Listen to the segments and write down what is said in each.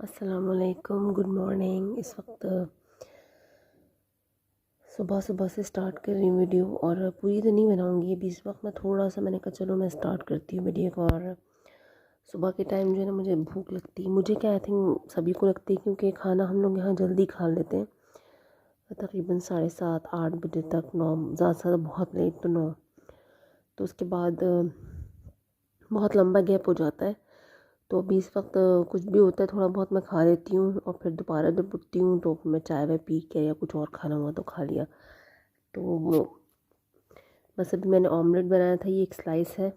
अस्सलामुअलैकुम, good morning. इस वक्त सुबह सुबह से स्टार्ट कर रही हूँ वीडियो और पूरी तो नहीं बनाऊँगी अभी। इस वक्त मैं थोड़ा सा मैंने कहा चलो मैं स्टार्ट करती हूँ वीडियो को। और सुबह के टाइम जो है ना मुझे भूख लगती है, मुझे क्या आई थिंक सभी को लगती है, क्योंकि खाना हम लोग यहाँ जल्दी खा लेते हैं तकरीबन 7:30-8 बजे तक, 9 ज़्यादा से ज़्यादा, बहुत लेट तो 9। तो उसके बाद बहुत लंबा गैप हो जाता है। तो अभी इस वक्त कुछ भी होता है थोड़ा बहुत मैं खा लेती हूँ और फिर दोबारा जब उठती हूँ तो मैं चाय वाय पी के या कुछ और खाना हुआ तो खा लिया। तो बस अभी मैंने ऑमलेट बनाया था, ये एक स्लाइस है।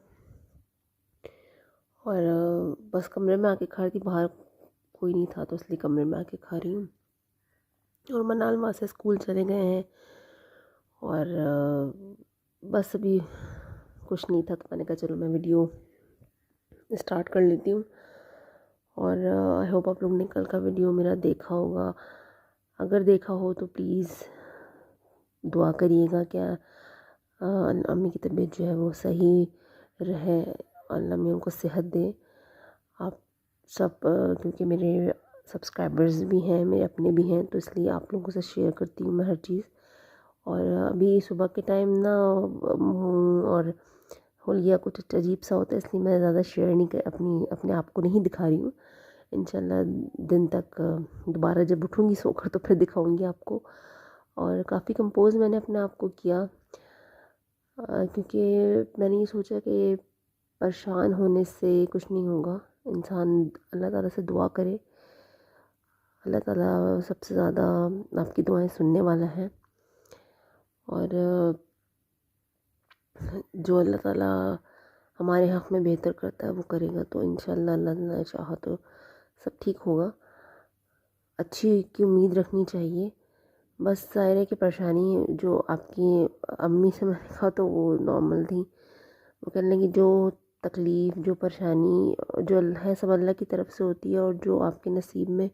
और बस कमरे में आके खा रही थी, बाहर कोई नहीं था तो इसलिए कमरे में आके खा रही हूँ। और मनाल वहाँ से स्कूल चले गए हैं और बस अभी कुछ नहीं था तो मैंने कहा चलो मैं वीडियो स्टार्ट कर लेती हूँ। और आई होप आप लोग ने कल का वीडियो मेरा देखा होगा। अगर देखा हो तो प्लीज़ दुआ करिएगा क्या अम्मी की तबीयत जो है वो सही रहे, अल्लाह में उनको सेहत दे। आप सब क्योंकि मेरे सब्सक्राइबर्स भी हैं, मेरे अपने भी हैं, तो इसलिए आप लोगों से शेयर करती हूँ मैं हर चीज़। और अभी सुबह के टाइम ना और होलिया कुछ अजीब सा होता है, इसलिए मैं ज़्यादा शेयर नहीं कर अपने आप को नहीं दिखा रही हूँ। इंशाल्लाह दिन तक दोबारा जब उठूँगी सोकर तो फिर दिखाऊँगी आपको। और काफ़ी कंपोज़ मैंने अपने आप को किया क्योंकि मैंने ये सोचा कि परेशान होने से कुछ नहीं होगा। इंसान अल्लाह ताला से दुआ करे, अल्लाह ताला सबसे ज़्यादा आपकी दुआएं सुनने वाला है। और जो अल्लाह ताला हमारे हक़ में बेहतर करता है वो करेगा, तो इंशाल्लाह अल्लाह ने चाहा तो सब ठीक होगा। अच्छी की उम्मीद रखनी चाहिए। बस ज़ाहिर है कि परेशानी जो आपकी अम्मी से मैंने कहा तो वो नॉर्मल थी। वो कहने लगी जो तकलीफ़, जो परेशानी जो है सब अल्लाह की तरफ से होती है, और जो आपके नसीब में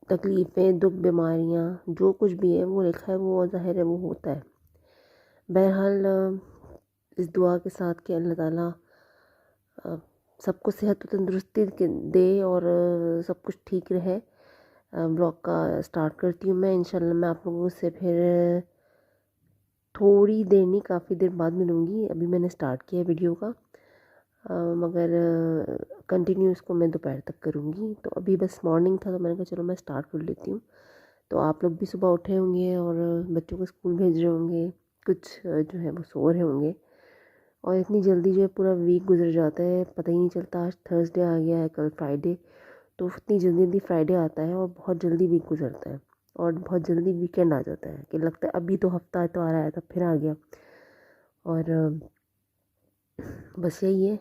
तकलीफ़ें, दुख, बीमारियाँ जो कुछ भी है वो लिखा है वो ज़ाहिर है वो होता है। बहरहाल इस दुआ के साथ कि अल्लाह ताला सबको सेहत और तंदुरुस्ती दे और सब कुछ ठीक रहे। ब्लॉग का स्टार्ट करती हूँ मैं। इंशाल्लाह मैं आप लोगों से फिर थोड़ी देर नहीं, काफ़ी देर बाद मिलूँगी। अभी मैंने स्टार्ट किया वीडियो का, मगर कंटिन्यू इसको मैं दोपहर तक करूँगी। तो अभी बस मॉर्निंग था तो मैंने कहा चलो मैं स्टार्ट कर लेती हूँ। तो आप लोग भी सुबह उठे होंगे और बच्चों को स्कूल भेज रहे होंगे, कुछ जो है वो सो रहे होंगे। और इतनी जल्दी जो है पूरा वीक गुजर जाता है, पता ही नहीं चलता। आज थर्सडे आ गया है, कल फ्राइडे, तो इतनी जल्दी जल्दी फ्राइडे आता है और बहुत जल्दी वीक गुजरता है और बहुत जल्दी वीकेंड आ जाता है कि लगता है अभी तो हफ्ता तो आ रहा है, तब फिर आ गया। और बस यही है।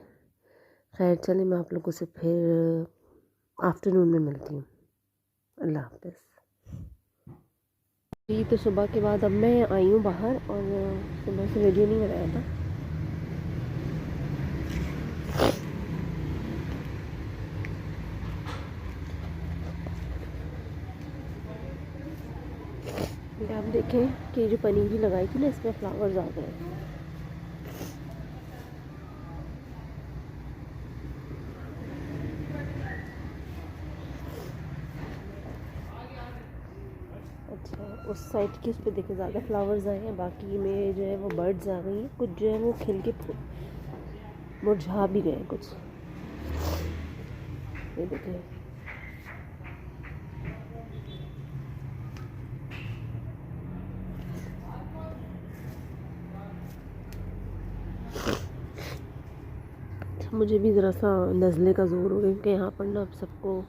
खैर चलें, मैं आप लोगों से फिर आफ्टरनून में मिलती हूँ। अल्लाह हाफ़िज़। ये तो सुबह के बाद अब मैं आई हूँ बाहर और सुबह से वीडियो नहीं बनाया था। आप देखें कि जो पनीर लगाई थी ना इसमें फ्लावर्स आ गए। अच्छा, उस साइड की उस पर देखे ज़्यादा फ्लावर्स आए हैं, बाकी में जो है वो बर्ड्स आ गई हैं। कुछ जो है वो खिल के मुरझा भी गए कुछ। ये देखें, मुझे भी ज़रा सा नज़ले का ज़ोर हो गया क्योंकि यहाँ पर ना अब सबको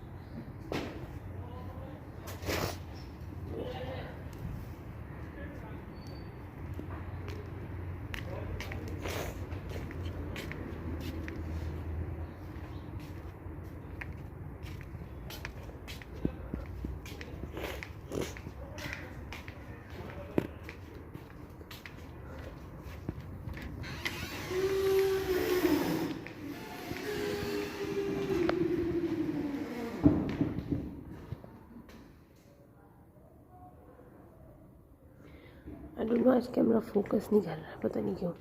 आई डोंट नो, आज कैमरा फोकस नहीं कर रहा है, पता नहीं क्यों।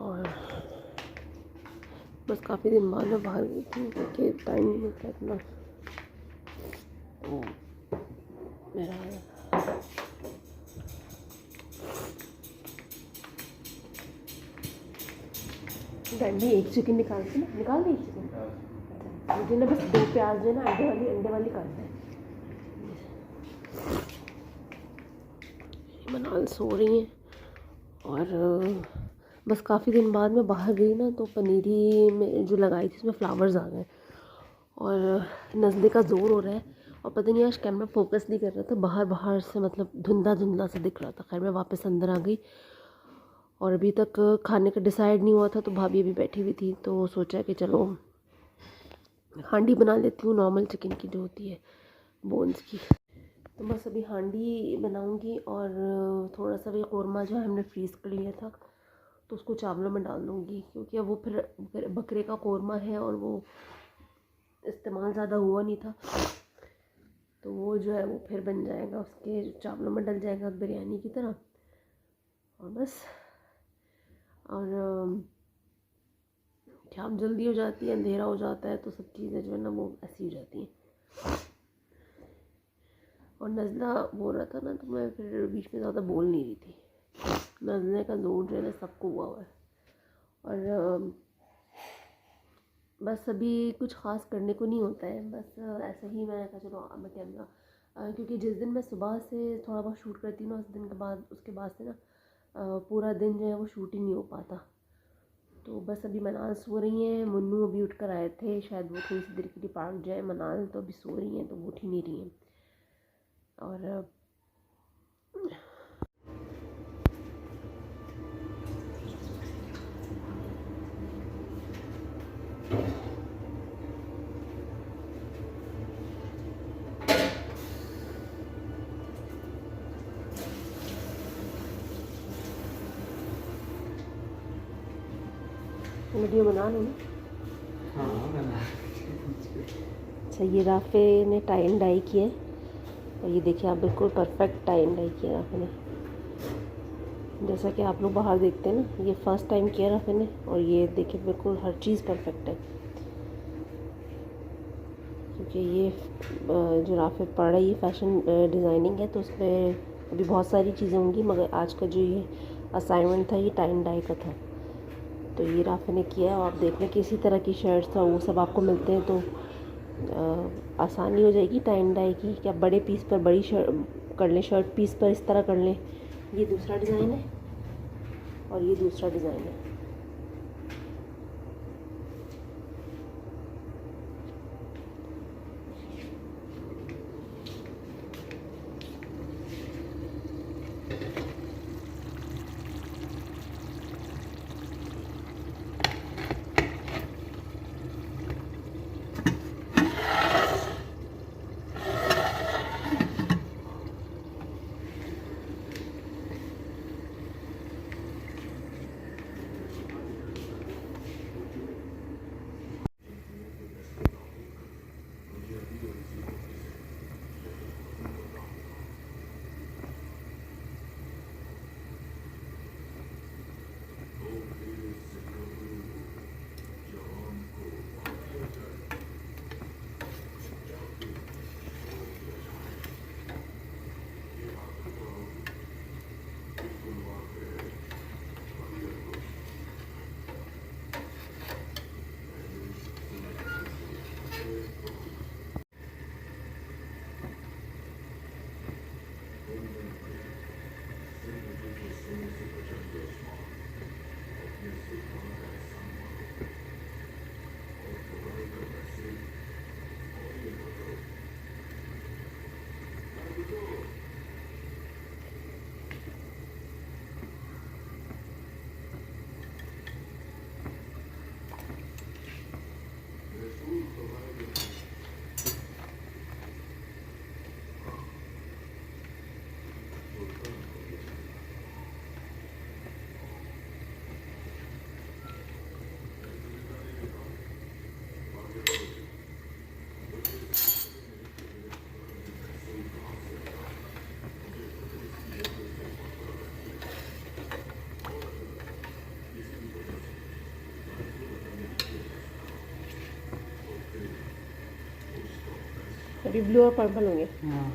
और बस काफ़ी दिन बाद मैं बाहर गई थी क्योंकि टाइम नहीं मिलता इतना। तो मेरा डैडी एक चिकन निकाल दी चिकन। अच्छा मुझे ना बस 2 प्याज जो है ना अंडे वाली काटना है। मनाल सो रही हैं और बस काफ़ी दिन बाद मैं बाहर गई ना तो पनीरी में जो लगाई थी उसमें फ्लावर्स आ गए और नज़ले का ज़ोर हो रहा है और पता नहीं आज कैमरा फोकस नहीं कर रहा था, बाहर से मतलब धुंधला सा दिख रहा था। खैर मैं वापस अंदर आ गई और अभी तक खाने का डिसाइड नहीं हुआ था तो भाभी अभी बैठी हुई थी तो सोचा कि चलो हांडी बना लेती हूँ नॉर्मल चिकन की जो होती है बोन्स की। तो बस अभी हांडी बनाऊँगी और थोड़ा सा भी कौरमा जो है हमने फ्रीज़ कर लिया था तो उसको चावलों में डाल दूँगी क्योंकि अब वो फिर बकरे का कौरमा है और वो इस्तेमाल ज़्यादा हुआ नहीं था तो वो जो है वो फिर बन जाएगा, उसके चावलों में डल जाएगा बिरयानी की तरह। और बस और क्या जल्दी हो जाती है, अंधेरा हो जाता है तो सब चीज़ें जो है ना वो ऐसी हो जाती हैं। और नज़ला बोल रहा था ना तो मैं फिर बीच में ज़्यादा बोल नहीं रही थी। नज़ले का जोर जो है ना सबको हुआ है और बस अभी कुछ ख़ास करने को नहीं होता है, बस ऐसा ही मैं कहा चलो मैं कैमरा क्योंकि जिस दिन मैं सुबह से थोड़ा बहुत शूट करती हूँ ना उस दिन के बाद उसके बाद से ना पूरा दिन जो है वो शूट ही नहीं हो पाता। तो बस अभी मनाल सो रही हैं, मुन्नू अभी उठ कर आए थे, शायद वो थोड़ी सी देर के लिए पार्क जाए। मनाल तो अभी सो रही हैं तो वो उठ ही नहीं रही हैं। और वीडियो बना लो ना। हाँ बना। अच्छा ये राफे ने टाई एंड डाई किया है और ये देखिए आप बिल्कुल परफेक्ट टाई एंड डाई किया राफे ने, जैसा कि आप लोग बाहर देखते हैं ना। ये फर्स्ट टाइम किया राफे ने और ये देखिए बिल्कुल हर चीज़ परफेक्ट है क्योंकि ये जो राफे पड़ रही है फैशन डिज़ाइनिंग है तो उसमें अभी बहुत सारी चीज़ें होंगी मगर आज का जो ये असाइनमेंट था ये टाई एंड डाई का था तो ये राफे ने किया है। और आप देख लें कि इसी तरह की शर्ट्स था वो सब आपको मिलते हैं तो आसानी हो जाएगी टाई एंड डाई की कि आप बड़े पीस पर बड़ी शर्ट कर लें, शर्ट पीस पर इस तरह कर लें। ये दूसरा डिज़ाइन है और ये दूसरा डिज़ाइन है। अभी ब्लू और पर्पल होंगे। हाँ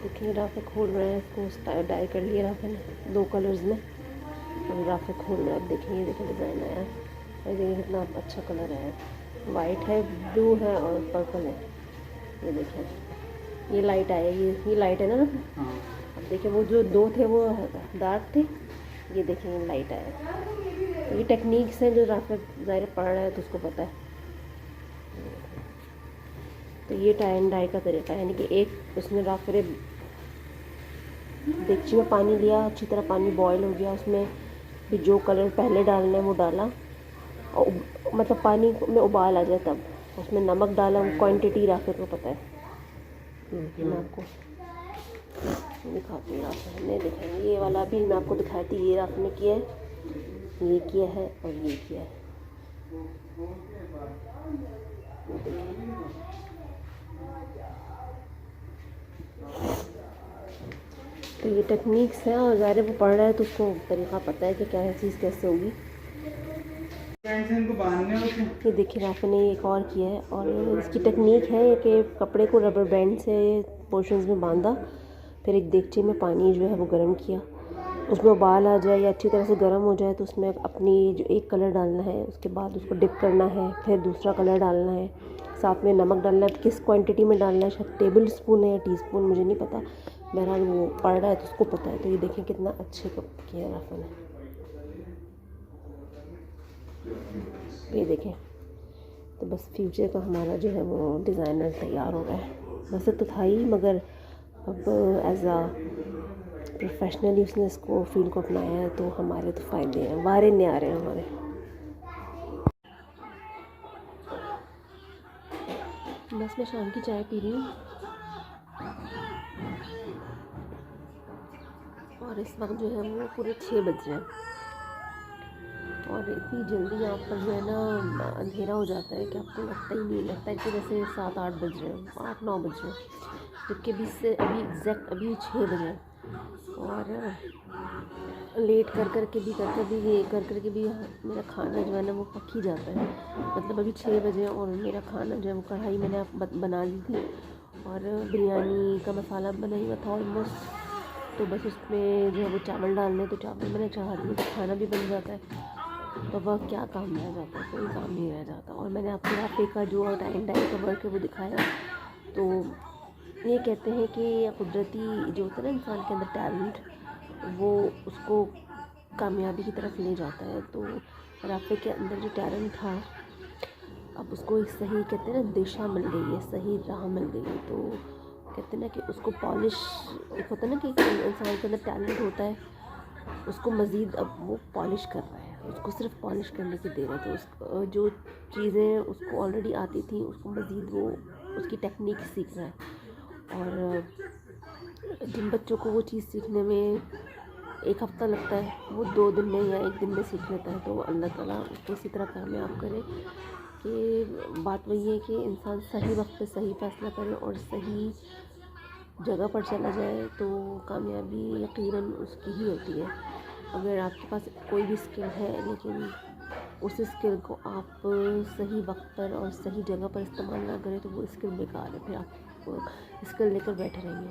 देखिए राफे खोल रहे हैं इसको, डाई कर लिया राफे ने 2 कलर्स में। और राफे खोल रहे हैं। अब देखिए ये देखिए डिज़ाइन आया है और देखिए कितना अच्छा कलर है। वाइट है, ब्लू है और पर्पल है। ये देखिए ये लाइट आया, ये लाइट है ना। हाँ अब देखिए वो जो 2 थे वो डार्क थे, ये देखिए ये लाइट आया। ये टेक्निक्स हैं जो राफे ज़ाहिर पढ़ रहा है तो उसको पता है। तो ये टाई एंड डाई का तरीका है, यानी कि एक उसने राफे डेगची में पानी लिया, अच्छी तरह पानी बॉयल हो गया, उसमें फिर जो कलर पहले डालना है वो डाला और मतलब पानी में उबाल आ जाए तब उसमें नमक डाला। क्वांटिटी राफे को पता है। मैं आपको दिखाती हूँ। राफे ने दिखाएंगे ये वाला भी मैं आपको दिखाती हूँ। ये राफे ने किया है, ये किया है और ये किया है। तो ये टेक्निक्स हैं और ज़ाहिर वो पढ़ रहा है तो उसको तरीका पता है कि क्या है चीज़ कैसे होगी। ये देखिए राफे ने एक और किया है और इसकी टेक्निक है कि कपड़े को रबर बैंड से पोर्शंस में बांधा, फिर एक देगची में पानी जो है वो गर्म किया, उसमें उबाल आ जाए या अच्छी तरह से गर्म हो जाए तो उसमें अपनी जो एक कलर डालना है, उसके बाद उसको डिप करना है, फिर दूसरा कलर डालना है, साथ में नमक डालना है। किस क्वांटिटी में डालना है, शायद टेबल स्पून है या टीस्पून, मुझे नहीं पता। बहरहाल वो पढ़ रहा है तो उसको पता है। तो ये देखें कितना अच्छे किया है राफे ने। ये देखें, तो बस फ्यूचर का हमारा जो है वो डिज़ाइनर तैयार हो गया है। वैसे तो था ही, मगर अब एज आ प्रोफेशनली उसने इसको फील्ड को अपनाया है तो हमारे तो फ़ायदे हैं, वारे नहीं आ रहे हैं हमारे। बस मैं शाम की चाय पी रही हूँ और इस वक्त जो है वो पूरे 6 बज रहे हैं और इतनी जल्दी यहाँ पर जो है ना अंधेरा हो जाता है कि आपको लगता ही नहीं, लगता है कि जैसे 7-8 बज रहे हैं, 8-9 बज रहे हैं, जबकि अभी से अभी एग्जैक्ट अभी 6 बजे हैं। और लेट कर के भी मेरा खाना जो है ना वो पक ही जाता है। मतलब अभी 6 बजे और मेरा खाना जो है वो कढ़ाई मैंने बना ली थी और बिरयानी का मसाला बना ही हुआ था ऑलमोस्ट। तो बस उसमें जो है वो चावल डालने, तो चावल मैंने चढ़ा दिए तो खाना भी बन जाता है। तो वह क्या काम रह जाता है, कोई काम नहीं रह जाता। और मैंने आपको राफे का जो टाई एंड डाई का वर्क है वो दिखाया। तो ये कहते हैं कि कुदरती जो होता है ना इंसान के अंदर टैलेंट, वो उसको कामयाबी की तरफ ले जाता है। तो राफे के अंदर जो टैलेंट था, अब उसको एक सही कहते हैं ना दिशा मिल गई है, सही राह मिल गई है। तो कहते हैं ना कि उसको पॉलिश, एक होता है ना कि इंसान के अंदर टैलेंट होता है, उसको मज़ीद अब वो पॉलिश कर रहा है, उसको सिर्फ पॉलिश करने की देर है। तो उसको जो चीज़ें उसको ऑलरेडी आती थी उसको मज़ीद वो उसकी टेक्निक सीख रहा है। और जिन बच्चों को वो चीज़ सीखने में 1 हफ़्ता लगता है, वो 2 दिन में या 1 दिन में सीख लेता है। तो अल्लाह ताला उसको इसी तरह कामयाब करे। कि बात वही है कि इंसान सही वक्त पे सही फ़ैसला करे और सही जगह पर चला जाए तो कामयाबी यकीनन उसकी ही होती है। अगर आपके पास कोई भी स्किल है लेकिन उस स्किल को आप सही वक्त पर और सही जगह पर इस्तेमाल ना करें तो वो स्किल बेकार है, फिर आप स्किल लेकर बैठे रहेंगे।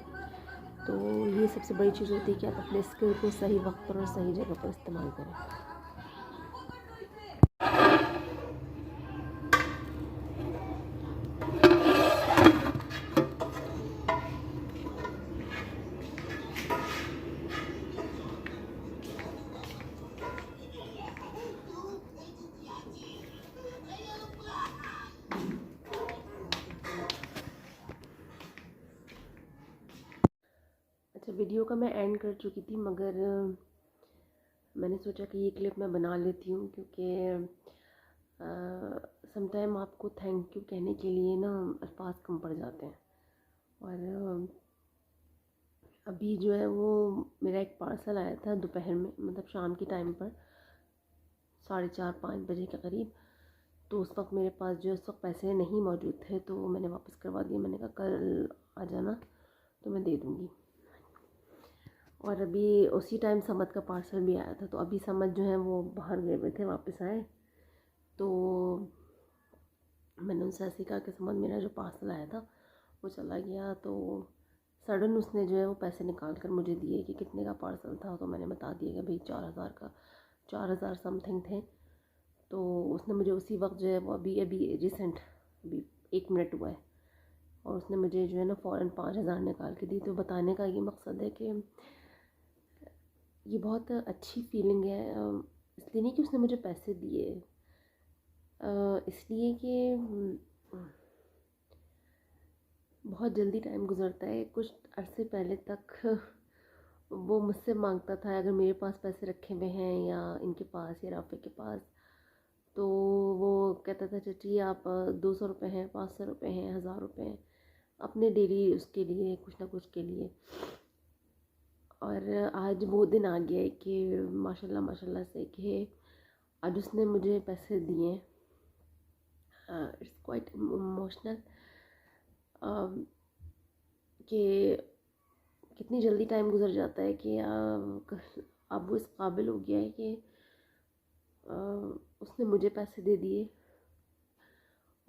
तो ये सबसे बड़ी चीज़ होती है कि आप अपने स्किल को सही वक्त पर और सही जगह पर इस्तेमाल करें। अच्छा वीडियो का मैं एंड कर चुकी थी, मगर मैंने सोचा कि ये क्लिप मैं बना लेती हूँ, क्योंकि समटाइम आपको थैंक यू कहने के लिए ना अल्फाज कम पड़ जाते हैं। और अभी जो है वो मेरा एक पार्सल आया था दोपहर में, मतलब शाम के टाइम पर 4:30-5 बजे के करीब। तो उस वक्त मेरे पास जो है उस वक्त पैसे नहीं मौजूद थे, तो मैंने वापस करवा दिया। मैंने कहा कल आ जाना तो मैं दे दूँगी। और अभी उसी टाइम समद का पार्सल भी आया था, तो अभी समद जो है वो बाहर गए हुए थे, वापस आए तो मैंने उनसे ऐसे कहा कि समद मेरा जो पार्सल आया था वो चला गया। तो सडन उसने जो है वो पैसे निकाल कर मुझे दिए कि कितने का पार्सल था। तो मैंने बता दिया कि भाई 4,000 का, 4,000 समथिंग थे। तो उसने मुझे उसी वक्त जो है वो अभी अभी रिसेंट अभी 1 मिनट हुआ है, और उसने मुझे जो है ना फ़ौरन 5,000 निकाल के दी। तो बताने का ये मकसद है कि ये बहुत अच्छी फीलिंग है। इसलिए नहीं कि उसने मुझे पैसे दिए, इसलिए कि बहुत जल्दी टाइम गुजरता है। कुछ अरसे पहले तक वो मुझसे मांगता था, अगर मेरे पास पैसे रखे हुए हैं या इनके पास या राफ़े के पास, तो वो कहता था चाची आप 200 रुपये हैं, 500 रुपये हैं, 1,000 रुपये हैं, अपने डेली उसके लिए कुछ ना कुछ के लिए। और आज वो दिन आ गया है कि माशाल्लाह माशाल्लाह से कि आज उसने मुझे पैसे दिए। इट्स क्वाइट इमोशनल कि कितनी जल्दी टाइम गुजर जाता है कि अब वो इस काबिल हो गया है कि उसने मुझे पैसे दे दिए।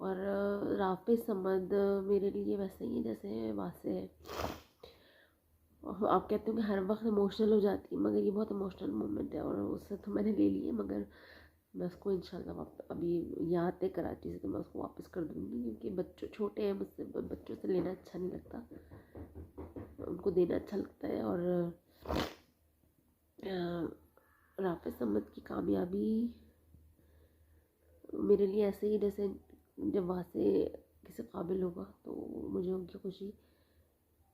और राफ़े समद मेरे लिए वैसे ही जैसे वासे है। आप कहते हो कि हर वक्त इमोशनल हो जाती है, मगर ये बहुत इमोशनल मोमेंट है, और उससे तो मैंने ले लिए, मगर मैं उसको इंशाल्लाह अभी यहाँ आते कराची से तो मैं उसको वापस कर दूँगी, क्योंकि बच्चों छोटे हैं मुझसे, बच्चों से लेना अच्छा नहीं लगता, उनको देना अच्छा लगता है। और राफ़े समद की कामयाबी मेरे लिए ऐसे ही जैसे जब वहाँ से किसी काबिल होगा तो मुझे उनकी खुशी।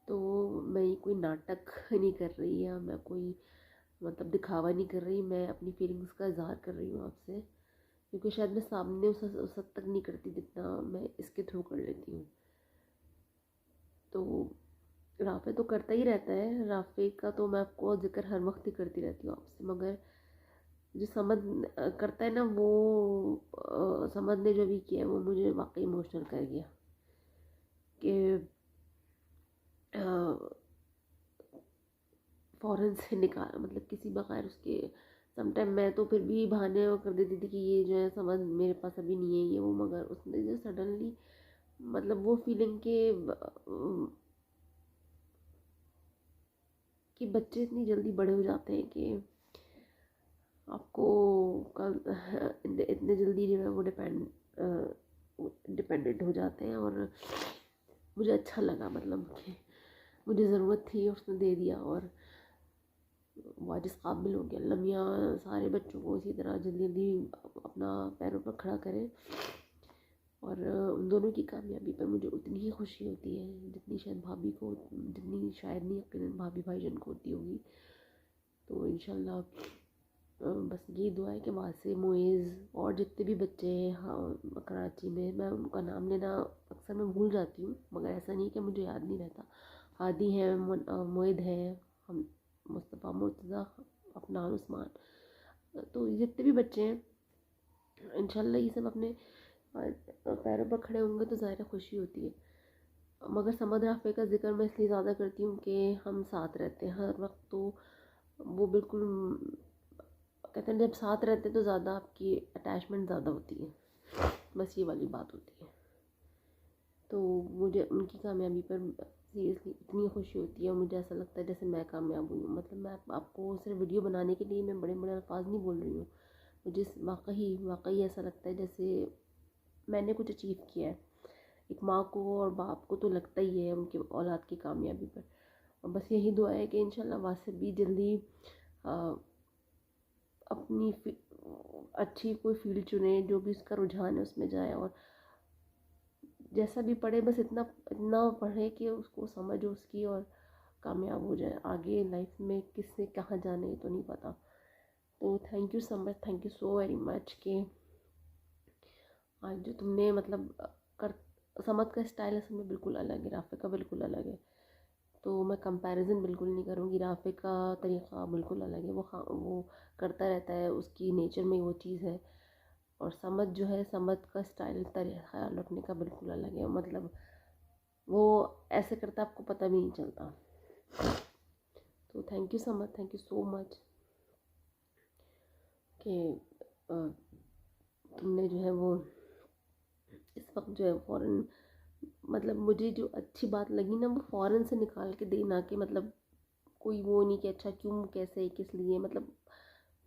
तो मैं ये कोई नाटक नहीं कर रही, या मैं कोई मतलब दिखावा नहीं कर रही, मैं अपनी फीलिंग्स का इजहार कर रही हूँ आपसे, क्योंकि शायद मैं सामने उस हद तक नहीं करती जितना मैं इसके थ्रू कर लेती हूँ। तो राफ़े तो करता ही रहता है, राफ़े का तो मैं आपको जिक्र हर वक्त ही करती रहती हूँ आपसे, मगर जो समद करता है ना वो समद ने जो भी किया है वो मुझे वाकई इमोशनल कर गया कि फ़ौरन से निकाल, मतलब किसी बगैर उसके। समटाइम मैं तो फिर भी बहाने कर देती थी कि ये जो है समझ मेरे पास अभी नहीं है ये वो, मगर उसने जो सडनली मतलब वो फीलिंग कि बच्चे इतनी जल्दी बड़े हो जाते हैं कि आपको कल इतने जल्दी जो है वो डिपेंडेंट हो जाते हैं। और मुझे अच्छा लगा, मतलब कि मुझे ज़रूरत थी उसने दे दिया, और वो आज इस काबिल हो गया। अल्लाह मियाँ सारे बच्चों को इसी तरह जल्दी जल्दी अपना पैरों पर खड़ा करें। और उन दोनों की कामयाबी पर मुझे उतनी ही खुशी होती है जितनी शायद भाभी को, जितनी शायद नहीं यकीनन भाभी भाईजान को होती होगी। तो इंशाल्लाह बस ये दुआ है कि वहाँ से मोइज़ और जितने भी बच्चे हैं हाँ कराची में, मैं उनका नाम लेना अक्सर मैं भूल जाती हूँ, मगर ऐसा नहीं कि मुझे याद नहीं रहता। हादी है, मोइद है, हम मुस्तफ़ा, मुर्तज़ा, अफनान, उस्मान, तो जितने भी बच्चे हैं इंशाल्लाह ये सब अपने पैरों पर खड़े होंगे तो ज़ाहिर खुशी होती है। मगर समद राफ़े का ज़िक्र मैं इसलिए ज़्यादा करती हूँ कि हम साथ रहते हैं हर वक्त, तो वो बिल्कुल कहते हैं जब साथ रहते हैं तो ज़्यादा आपकी अटैचमेंट ज़्यादा होती है, बस ये वाली बात होती है। तो मुझे उनकी कामयाबी पर सीरियसली इतनी खुशी होती है, और मुझे ऐसा लगता है जैसे मैं कामयाब हुई हूँ। मतलब मैं आपको सिर्फ वीडियो बनाने के लिए मैं बड़े बड़े अल्फाज नहीं बोल रही हूँ, मुझे वाकई ऐसा लगता है जैसे मैंने कुछ अचीव किया है। एक माँ को और बाप को तो लगता ही है उनकी औलाद की कामयाबी पर। और बस यही दुआ है कि इंशाल्लाह वासिफ भी जल्दी अपनी अच्छी कोई फील्ड चुने, जो भी उसका रुझान है उसमें जाए, और जैसा भी पढ़े बस इतना इतना पढ़े कि उसको समझ हो उसकी, और कामयाब हो जाए। आगे लाइफ में किसने कहाँ जाना है तो नहीं पता। तो thank you so much, thank you so very much कि आज जो तुमने मतलब कर समत का स्टाइल है सब में बिल्कुल अलग है, राफ़े का बिल्कुल अलग है। तो मैं कंपैरिजन बिल्कुल नहीं करूँगी, राफ़े का तरीक़ा बिल्कुल अलग है। वो करता रहता है, उसकी नेचर में वो चीज़ है। और समत जो है, समत का स्टाइल ख्याल रखने का बिल्कुल अलग है। मतलब वो ऐसे करता आपको पता भी नहीं चलता। तो thank you so much, thank you so much कि तुमने जो है वो इस वक्त जो है फ़ौरन, मतलब मुझे जो अच्छी बात लगी ना वो फ़ौरन से निकाल के देना, कि मतलब कोई वो नहीं कि अच्छा क्यों, कैसे, किस लिए, मतलब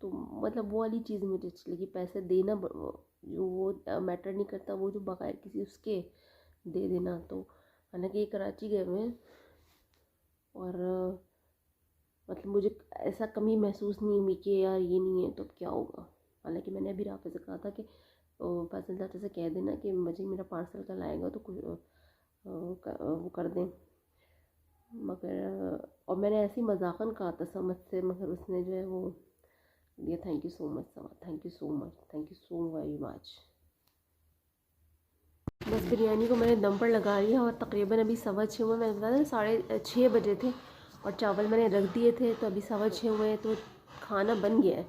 तो मतलब वो वाली चीज़ मुझे अच्छी लगी। पैसे देना जो वो मैटर नहीं करता, वो जो बग़ैर किसी उसके दे देना। तो हालांकि ये कराची गए हुए हैं और मतलब मुझे ऐसा कमी महसूस नहीं हुई कि यार ये नहीं है तो अब क्या होगा। हालांकि मैंने अभी राफ़े से कहा था कि फैसल चाचा से कह देना कि मुझे मेरा पार्सल कल आएगा तो कुछ वो कर दें। मगर और मैंने ऐसे ही मजाकन कहा था समझ से, मगर उसने जो है वो दिया। थैंक यू सो मच समझ, thank you so much, thank you so very much. बस बिरयानी को मैंने दम पर लगा लिया और तकरीबन अभी 6:15 हुए। मैंने बताया ना 6:30 बजे थे और चावल मैंने रख दिए थे, तो अभी 6:15 हुए हैं तो खाना बन गया है।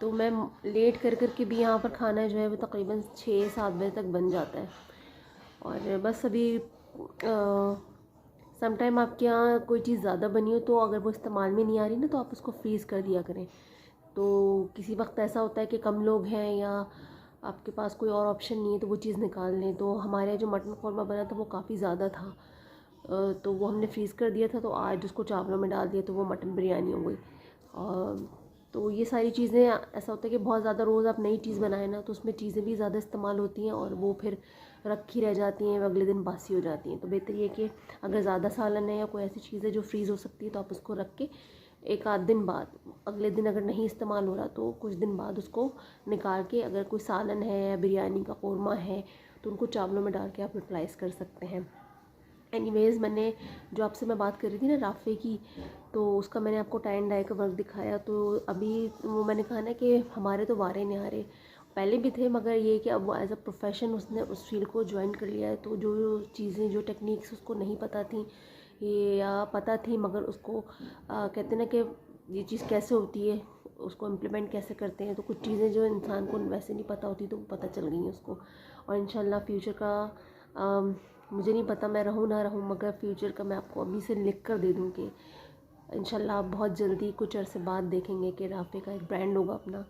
तो मैं लेट कर कर के भी यहाँ पर खाना जो है वो तकरीबन 6-7 बजे तक बन जाता है। और बस अभी सम टाइम आपके यहाँ कोई चीज़ ज़्यादा बनी हो तो अगर वो इस्तेमाल में नहीं आ रही ना तो आप उसको फ्रीज़ कर दिया करें। तो किसी वक्त ऐसा होता है कि कम लोग हैं या आपके पास कोई और ऑप्शन नहीं है तो वो चीज़ निकाल लें। तो हमारे यहाँ जो मटन कौरमा बना था वो काफ़ी ज़्यादा था, तो वो हमने फ्रीज़ कर दिया था। तो आज उसको चावलों में डाल दिया तो वो मटन बिरयानी हो गई। तो ये सारी चीज़ें, ऐसा होता है कि बहुत ज़्यादा रोज़ आप नई चीज़ बनाएं ना तो उसमें चीज़ें भी ज़्यादा इस्तेमाल होती हैं और वो फिर रखी रह जाती हैं, अगले दिन बासी हो जाती हैं। तो बेहतर ये कि अगर ज़्यादा सालन है या कोई ऐसी चीज़ है जो फ्रीज़ हो सकती है तो आप उसको रख के एक आध दिन बाद, अगले दिन अगर नहीं इस्तेमाल हो रहा तो कुछ दिन बाद उसको निकाल के, अगर कोई सालन है या बिरयानी का कौरमा है तो उनको चावलों में डाल के आप यूटिलाइज़ कर सकते हैं। एनीवेज़, मैंने जो आपसे मैं बात कर रही थी ना राफ़े की, तो उसका मैंने आपको टाई एंड डाई का वर्क दिखाया। तो अभी वो मैंने कहा ना कि हमारे तो वारे नहीं आ रहे, पहले भी थे, मगर ये कि अब वो एज़ अ प्रोफेशन उसने उस फील्ड को ज्वाइन कर लिया है। तो जो चीज़ें, जो टेक्निक्स उसको नहीं पता थी ये या पता थी, मगर उसको कहते ना कि ये चीज़ कैसे होती है, उसको इम्प्लीमेंट कैसे करते हैं। तो कुछ चीज़ें जो इंसान को वैसे नहीं पता होती तो वो पता चल गई हैं उसको। और इंशाल्लाह फ्यूचर का मुझे नहीं पता मैं रहूँ ना रहूँ, मगर फ्यूचर का मैं आपको अभी से लिख कर दे दूँ कि इंशाल्लाह आप बहुत जल्दी कुछ अरसे बाद देखेंगे कि राफ़े का एक ब्रांड होगा अपना।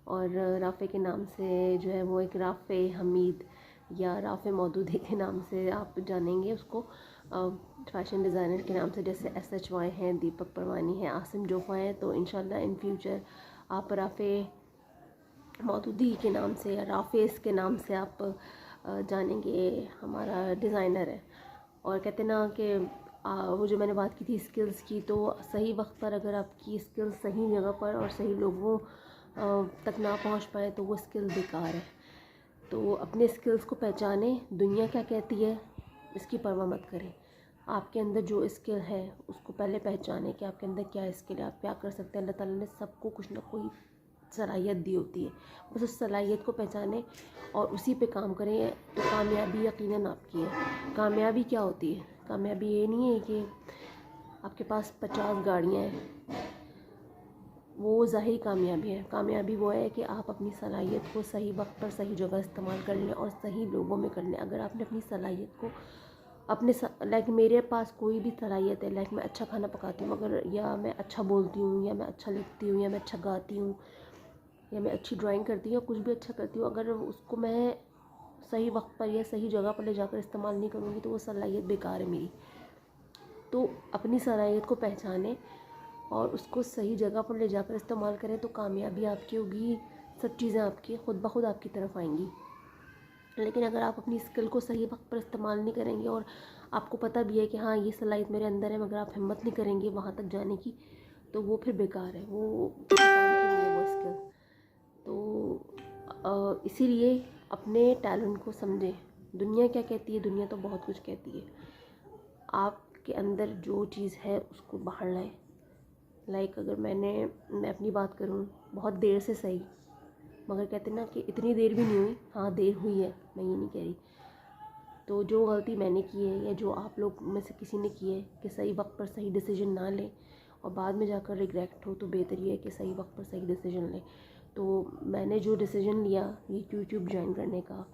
और राफ़े के नाम से जो है वो एक राफ़े हमीद या राफ़े मौदूदी के नाम से आप जानेंगे उसको। फ़ैशन डिज़ाइनर के नाम से जैसे SHY हैं, दीपक परवानी हैं, आसिम जोफ़ा हैं। तो इंशाल्लाह इन फ्यूचर आप राफ़े मौदूदी के नाम से या राफ़ेस के नाम से आप जानेंगे हमारा डिज़ाइनर है। और कहते ना कि वो जो मैंने बात की थी स्किल्स की, तो सही वक्त पर अगर आपकी स्किल्स सही जगह पर और सही लोगों तक ना पहुंच पाए तो वो स्किल बेकार है। तो अपने स्किल्स को पहचानें, दुनिया क्या कहती है इसकी परवाह मत करें। आपके अंदर जो स्किल है उसको पहले पहचानें कि आपके अंदर क्या स्किल है, आप क्या कर सकते हैं। अल्लाह ताला ने सबको कुछ ना कोई सलाहियत दी होती है, बस उस सलाहियत को पहचानें और उसी पे काम करें तो कामयाबी यकीनन आपकी है। कामयाबी क्या होती है? कामयाबी ये नहीं है कि आपके पास 50 गाड़ियाँ हैं, वो ज़ाहिरी कामयाबी है। कामयाबी वो है कि आप अपनी सलाहियत को सही वक्त पर सही जगह इस्तेमाल कर लें और सही लोगों में कर लें। अगर आपने अपनी सलाहियत को अपने लाइक मेरे पास कोई भी सलाहियत है, लाइक मैं अच्छा खाना पकाती हूँ मगर, या मैं अच्छा बोलती हूँ, या मैं अच्छा लिखती हूँ, या मैं अच्छा गाती हूँ, या मैं अच्छी ड्राइंग करती हूँ, या कुछ भी अच्छा करती हूँ, अगर उसको मैं सही वक्त पर या सही जगह पर ले जाकर इस्तेमाल नहीं करूँगी तो वो सलाहियत बेकार है मेरी। तो अपनी सलाहियत को पहचानें और उसको सही जगह पर ले जाकर इस्तेमाल करें तो कामयाबी आपकी होगी, सब चीज़ें आपकी खुद ब खुद आपकी तरफ आएंगी। लेकिन अगर आप अपनी स्किल को सही वक्त पर इस्तेमाल नहीं करेंगे और आपको पता भी है कि हाँ ये सलाहियत मेरे अंदर है, मगर आप हिम्मत नहीं करेंगे वहाँ तक जाने की, तो वो फिर बेकार है, वो किसी काम की नहीं है वो स्किल। तो इसीलिए अपने टैलेंट को समझें। दुनिया क्या कहती है? दुनिया तो बहुत कुछ कहती है। आप आपके अंदर जो चीज़ है उसको बाहर लाएं। लाइक अगर मैं अपनी बात करूँ, बहुत देर से सही, मगर कहते ना कि इतनी देर भी नहीं हुई, हाँ देर हुई है, मैं ये नहीं कह रही। तो जो गलती मैंने की है या जो आप लोग में से किसी ने की है कि सही वक्त पर सही डिसीजन ना लें और बाद में जाकर रिग्रेट हो, तो बेहतर ये है कि सही वक्त पर सही डिसीजन लें। तो मैंने जो डिसीजन लिया ये यूट्यूब ज्वाइन करने का,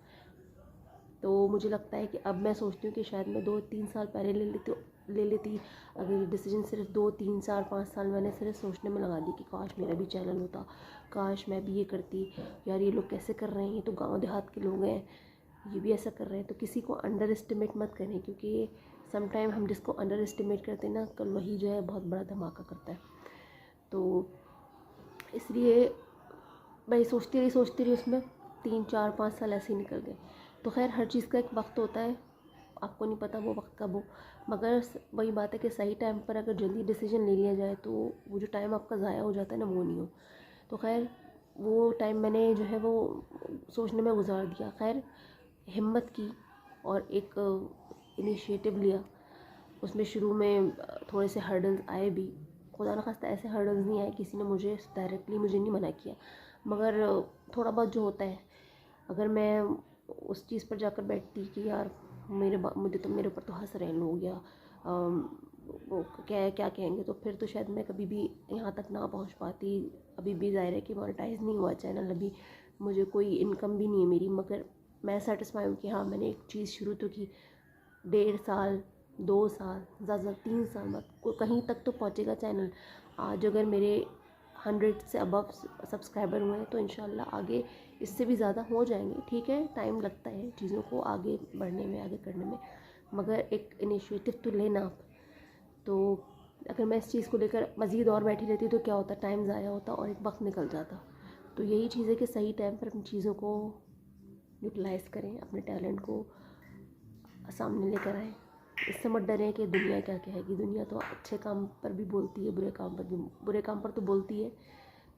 तो मुझे लगता है कि अब मैं सोचती हूँ कि शायद मैं 2-3 साल पहले ले लेती अगर ये डिसीजन। सिर्फ 2-3-4-5 साल मैंने सिर्फ सोचने में लगा दी कि काश मेरा भी चैनल होता, काश मैं भी ये करती, यार ये लोग कैसे कर रहे हैं, ये तो गांव देहात के लोग हैं, ये भी ऐसा कर रहे हैं। तो किसी को अंडर एस्टिमेट मत करें, क्योंकि समटाइम हम जिसको अंडर एस्टिमेट करते हैं ना, कल वही जो है बहुत बड़ा धमाका करता है। तो इसलिए मैं सोचती रही उसमें 3-4-5 साल ऐसे ही निकल गए। तो खैर हर चीज़ का एक वक्त होता है, आपको नहीं पता वो वक्त कब हो, मगर वही बात है कि सही टाइम पर अगर जल्दी डिसीजन ले लिया जाए तो वो जो टाइम आपका ज़ाया हो जाता है ना, वो नहीं हो। तो खैर वो टाइम मैंने जो है वो सोचने में गुजार दिया। खैर हिम्मत की और एक इनिशिएटिव लिया। उसमें शुरू में थोड़े से हर्डल्स आए भी, खुदा न खास्ता ऐसे हर्डल्स नहीं आए, किसी ने मुझे डायरेक्टली मुझे नहीं मना किया, मगर थोड़ा बहुत जो होता है, अगर मैं उस चीज़ पर जाकर बैठती कि यार मुझे तो मेरे ऊपर तो हंस रहे हैं लोग, या वो क्या कहेंगे, तो फिर तो शायद मैं कभी भी यहाँ तक ना पहुँच पाती। अभी भी ज़ाहिर है कि मोनेटाइज नहीं हुआ चैनल, अभी मुझे कोई इनकम भी नहीं है मेरी, मगर मैं सेटिस्फाई हूँ कि हाँ मैंने एक चीज़ शुरू तो की। 1.5 साल, 2 साल, ज़्यादा 3 साल बाद कहीं तक तो पहुँचेगा चैनल। आज अगर मेरे 100 से अबव सब्सक्राइबर हुए हैं तो इंशाल्लाह आगे इससे भी ज़्यादा हो जाएंगे। ठीक है, टाइम लगता है चीज़ों को आगे बढ़ने में, आगे करने में, मगर एक इनिशिएटिव तो लेना आप। तो अगर मैं इस चीज़ को लेकर मज़ीद और बैठी रहती तो क्या होता, टाइम ज़ाया होता और एक वक्त निकल जाता। तो यही चीज़ है कि सही टाइम पर अपनी चीज़ों को यूटिलाइज़ करें, अपने टैलेंट को सामने लेकर आएँ। इससे मत डरें कि दुनिया क्या कहेगी। दुनिया तो अच्छे काम पर भी बोलती है, बुरे काम पर तो बोलती है।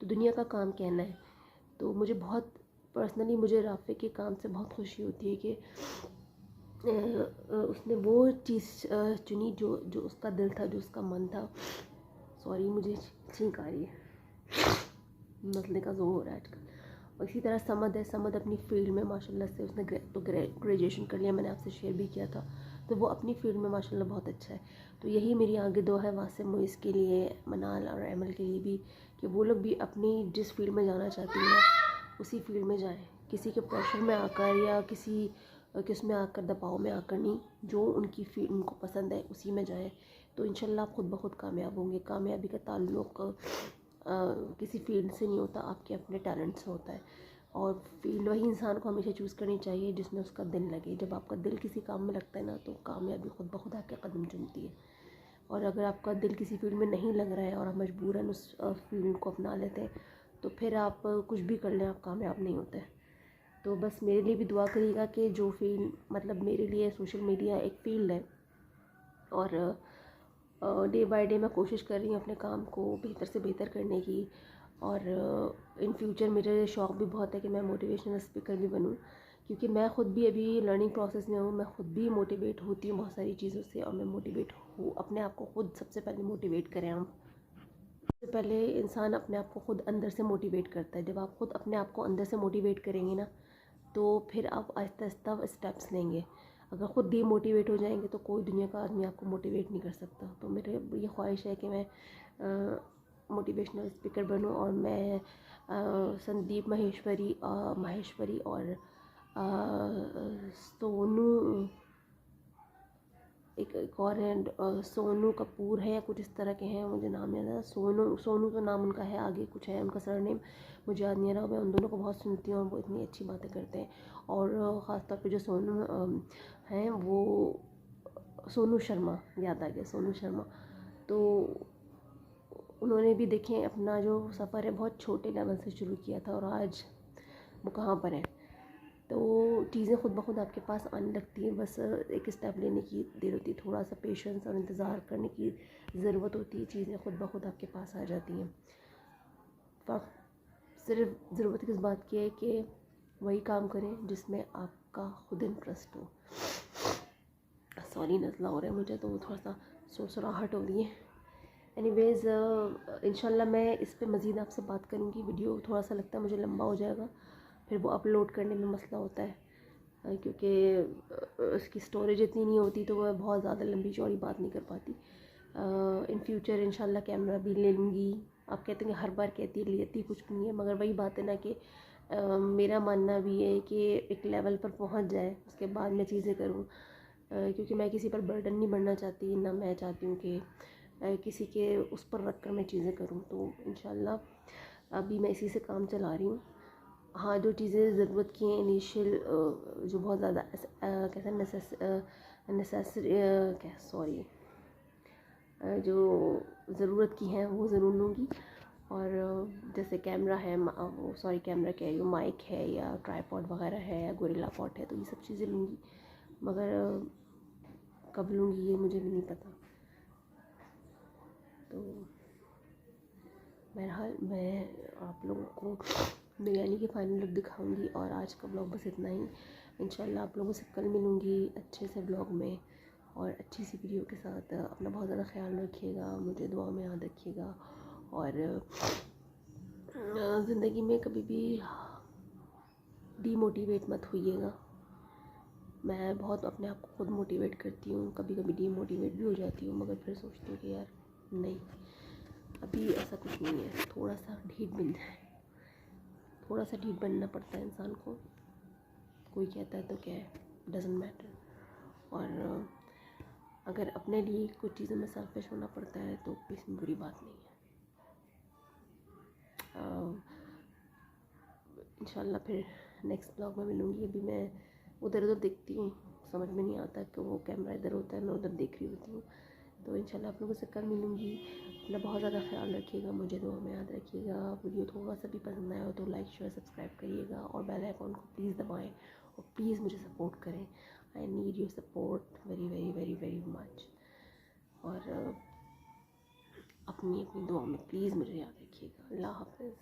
तो दुनिया का काम कहना है। तो मुझे बहुत पर्सनली मुझे राफ़े के काम से बहुत खुशी होती है कि उसने वो चीज़ चुनी जो उसका दिल था, जो उसका मन था। सॉरी, मुझे छींक आ रही है, मसले का ज़ोर हो रहा है आजकल। और इसी तरह समद अपनी फ़ील्ड में माशाल्लाह से उसने ग्रेजुएशन कर लिया, मैंने आपसे शेयर भी किया था। तो वो अपनी फ़ील्ड में माशाल्लाह बहुत अच्छा है। तो यही मेरी आगे दुआ है वासिम मुइज़ के लिए, मनाल और एमल के लिए भी, कि वो लोग भी अपनी जिस फील्ड में जाना चाहती हैं उसी फील्ड में जाएं, किसी के प्रेशर में आकर या किसी किसमें आकर, दबाव में आकर नहीं, जो उनकी फील्ड उनको पसंद है उसी में जाएं। तो इंशाल्लाह आप खुद ब खुद कामयाब होंगे। कामयाबी का ताल्लुक़ किसी फील्ड से नहीं होता, आपके अपने टैलेंट से होता है। और फील्ड वही इंसान को हमेशा चूज़ करनी चाहिए जिसमें उसका दिल लगे। जब आपका दिल किसी काम में लगता है ना, तो कामयाबी खुद ब खुद आपके कदम चुमती है। और अगर आपका दिल किसी फील्ड में नहीं लग रहा है और आप मजबूरन उस फील्ड को अपना लेते हैं, तो फिर आप कुछ भी कर लें, आप कामयाब नहीं होते। तो बस मेरे लिए भी दुआ करिएगा कि जो फील्ड, मतलब मेरे लिए सोशल मीडिया एक फ़ील्ड है, और डे बाय डे मैं कोशिश कर रही हूँ अपने काम को बेहतर से बेहतर करने की। और इन फ्यूचर मेरे शौक़ भी बहुत है कि मैं मोटिवेशनल स्पीकर भी बनूँ, क्योंकि मैं ख़ुद भी अभी लर्निंग प्रोसेस में हूँ। मैं ख़ुद भी मोटिवेट होती हूँ बहुत सारी चीज़ों से, और मैं मोटिवेट हूँ। अपने आप को ख़ुद सबसे पहले मोटिवेट करें हम। सबसे पहले इंसान अपने आप को ख़ुद अंदर से मोटिवेट करता है। जब आप ख़ुद अपने आप को अंदर से मोटिवेट करेंगे ना, तो फिर आप आहिस्ता आहिस्ता स्टेप्स लेंगे। अगर ख़ुद डीमोटिवेट हो जाएंगे तो कोई दुनिया का आदमी आपको मोटिवेट नहीं कर सकता। तो मेरे ये ख्वाहिश है कि मैं मोटिवेशनल स्पीकर बनूं, और मैं संदीप माहेश्वरी और सोनू, एक और है सोनू कपूर है या कुछ इस तरह के हैं, मुझे नाम याद है। सोनू तो नाम उनका है, आगे कुछ है उनका सरनेम, मुझे याद नहीं आ रहा। मैं उन दोनों को बहुत सुनती हूँ और वो इतनी अच्छी बातें करते हैं। और ख़ासतौर पे जो सोनू हैं, वो सोनू शर्मा, याद आ गया, सोनू शर्मा। तो उन्होंने भी देखें अपना जो सफ़र है बहुत छोटे लेवल से शुरू किया था, और आज वो कहाँ पर है। तो चीज़ें खुद ब खुद आपके पास आने लगती हैं, बस एक स्टेप लेने की देर होती है, थोड़ा सा पेशेंस और इंतज़ार करने की ज़रूरत होती है। चीज़ें खुद ब खुद आपके पास आ जाती हैं। सिर्फ ज़रूरत किस बात की है कि वही काम करें जिसमें आपका खुद इंटरेस्ट हो। सॉरी, नज़ला हो रहा है मुझे, तो वो थोड़ा सा सुरसुराहट हो रही है। एनीवेज़ इंशाल्लाह मैं इस पे मज़ीद आपसे बात करूँगी। वीडियो थोड़ा सा लगता है मुझे लंबा हो जाएगा, फिर वो अपलोड करने में मसला होता है, क्योंकि उसकी स्टोरेज इतनी नहीं होती, तो मैं बहुत ज़्यादा लंबी चौड़ी बात नहीं कर पाती। इन फ्यूचर इंशाल्लाह कैमरा भी ले लूँगी। आप कहते हैं कि हर बार कहती है लेती कुछ नहीं है, मगर वही बात है ना कि मेरा मानना भी है कि एक लेवल पर पहुंच जाए उसके बाद मैं चीज़ें करूं, क्योंकि मैं किसी पर बर्डन नहीं बनना चाहती, ना मैं चाहती हूँ कि किसी के उस पर रख कर मैं चीज़ें करूं। तो इंशाल्लाह अभी मैं इसी से काम चला रही हूँ। हाँ, जो चीज़ें ज़रूरत की हैं इनिशियल, जो बहुत ज़्यादा कैसा नेसेसरी क्या सॉरी जो ज़रूरत की हैं वो ज़रूर लूँगी। और जैसे कैमरा है, वो सॉरी कैमरा कह रही हूँ, माइक है या ट्राईपॉड वगैरह है या गोरिल्ला पॉट है, तो ये सब चीज़ें लूँगी, मगर कब लूँगी ये मुझे भी नहीं पता। तो बहरहाल मैं आप लोगों को बिरयानी की फ़ाइनल लुक दिखाऊंगी, और आज का ब्लॉग बस इतना ही। इंशाल्लाह आप लोगों से कल मिलूँगी अच्छे से ब्लॉग में और अच्छी सी वीडियो के साथ। अपना बहुत ज़्यादा ख्याल रखिएगा, मुझे दुआ में याद रखिएगा, और ज़िंदगी में कभी भी डीमोटिवेट मत होइएगा। मैं बहुत अपने आप को खुद मोटिवेट करती हूँ, कभी कभी डीमोटिवेट भी हो जाती हूँ, मगर फिर सोचती हूँ कि यार नहीं, अभी ऐसा कुछ नहीं है, थोड़ा सा ढीठ बन जाए, थोड़ा सा ढीठ बनना पड़ता है इंसान को। कोई कहता है तो क्या है, डजेंट मैटर। और अगर अपने लिए कुछ चीज़ों में सेल्फिश होना पड़ता है तो इसमें बुरी बात नहीं है। इंशाल्लाह फिर नेक्स्ट ब्लॉग में मिलूँगी। अभी मैं उधर उधर देखती हूँ, समझ में नहीं आता कि वो कैमरा इधर होता है, मैं उधर देख रही होती हूँ। तो इंशाल्लाह आप लोगों से कल मिलूँगी। अपना बहुत ज़्यादा ख्याल रखिएगा, मुझे दुआ में याद रखिएगा। वीडियो थोड़ा सा भी पसंद आया हो तो लाइक शेयर सब्सक्राइब करिएगा, और बेल आइकॉन को प्लीज़ दबाएँ, और प्लीज़ मुझे सपोर्ट करें। I need your support very very very very much. और अपनी अपनी दुआ में प्लीज़ मुझे याद रखिएगा। अल्लाह हाफ़िज़।